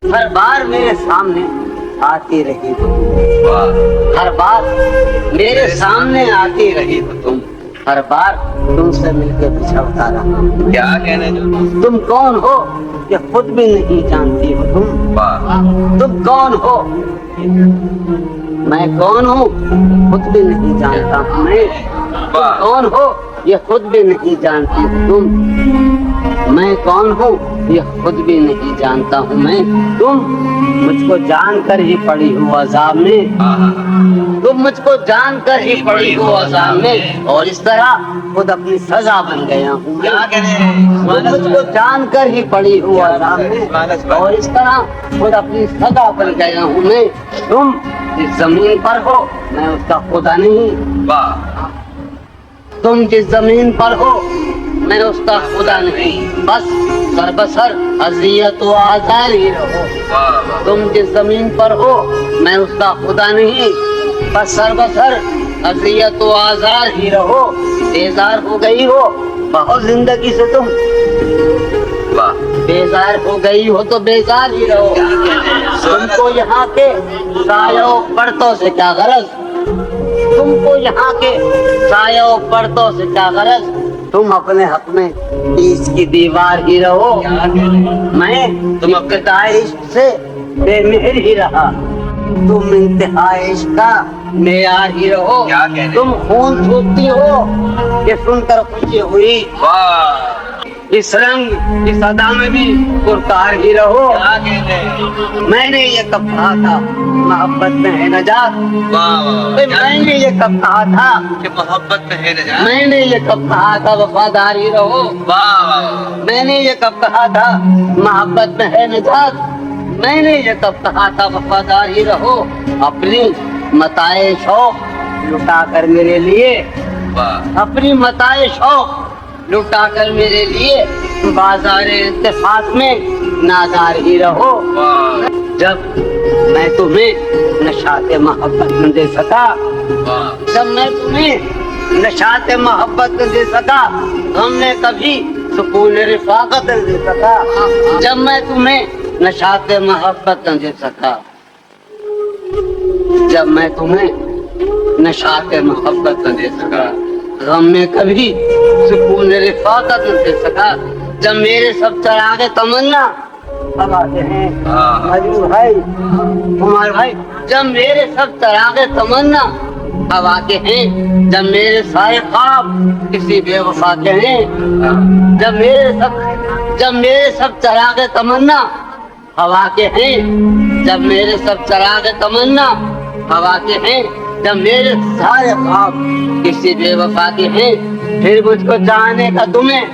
ہر بار میرے سامنے آتی رہی ہو ہر بار میرے سامنے آتی رہی ہو تم ہر بار تم سے مل کے بچھڑتا رہا کیا کہنے جو تم کون ہو یہ خود بھی نہیں جانتی ہو تم کون ہو میں کون ہوں خود بھی نہیں جانتا ہوں میں تم کون ہو یہ خود بھی نہیں جانتی ہو تم میں کون ہوں یہ خود بھی نہیں جانتا ہوں میں تم مجھ کو جان کر ہی پڑی ہو عذاب میں تم مجھ کو جان کر ہی پڑی ہو عذاب میں اور اس طرح خود اپنی سزا بن گیا ہوں کیا کہنے تم مجھ کو جان کر ہی پڑی ہو عذاب میں اور اس طرح خود اپنی سزا بن گیا ہوں میں تم جس زمین پر ہو میں اس کا خدا نہیں تم جس زمین پر ہو میں اس کا خدا نہیں بس سر بسر اذیت و آزار ہی رہو تم جس زمین پر ہو میں اس کا خدا نہیں بس سر بسر اذیت و آزار ہی رہو بیزار ہو گئی ہو بہت زندگی سے تم بیزار ہو گئی ہو تو بیزار ہی رہو تم کو یہاں کے سایہ و پرتوں سے کیا غرض تم کو یہاں کے سایہ و پرتوں سے کیا غرض تم اپنے حق میں بیچ کی دیوار ہی رہو میں تم ابتدائی عشق سے بے مہر ہی رہا تم انتہائی عشق کا معیار ہی رہو تم خون چھوٹتی ہو یہ سن کر خوشی ہوئی اس رنگ اس ادا میں بھی پرکار ہی رہو میں نے یہ کب کہا تھا محبت میں ہے نجات میں نے یہ کب کہا تھا کہ محبت میں ہے نجات میں نے یہ کب کہا تھا وفادار ہی رہو میں نے یہ کب کہا تھا محبت میں ہے نجات میں نے یہ کب کہا تھا وفادار ہی رہو اپنی متاع شوق لٹا کر میرے لیے اپنی متاع شوق لٹا کر میرے لیے بازار اتفاق میں نادار ہی رہو جب میں تمہیں نشاط محبت نہ دے سکا جب میں تمہیں نشاط محبت نہ دے سکا ہم نے کبھی سکون رفاقت نہ دے سکا جب میں تمہیں نشاط محبت نہ دے سکا جب میں تمہیں نشاط محبت نہ دے سکا غم میں کبھی سکون رفاقت نہ دے سکا جب میرے سب چراغ تمنا اب آتے ہیں مجنون بھائی عمر بھائی جب میرے سب چراغ تمنا اب آتے ہیں جب میرے سارے خواب کسی بے وفا کے ہیں جب میرے سب چراغ تمنا ہوا کے ہیں جب میرے سب چراغ تمنا ہوا کے ہیں جب میرے سارے خواب کسی بے وفا کے ہیں پھر مجھ کو چاہنے کا تمہیں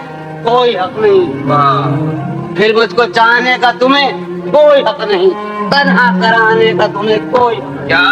کوئی حق نہیں پھر مجھ کو چاہنے کا تمہیں کوئی حق نہیں تنہا کرانے کا تمہیں کوئی کیا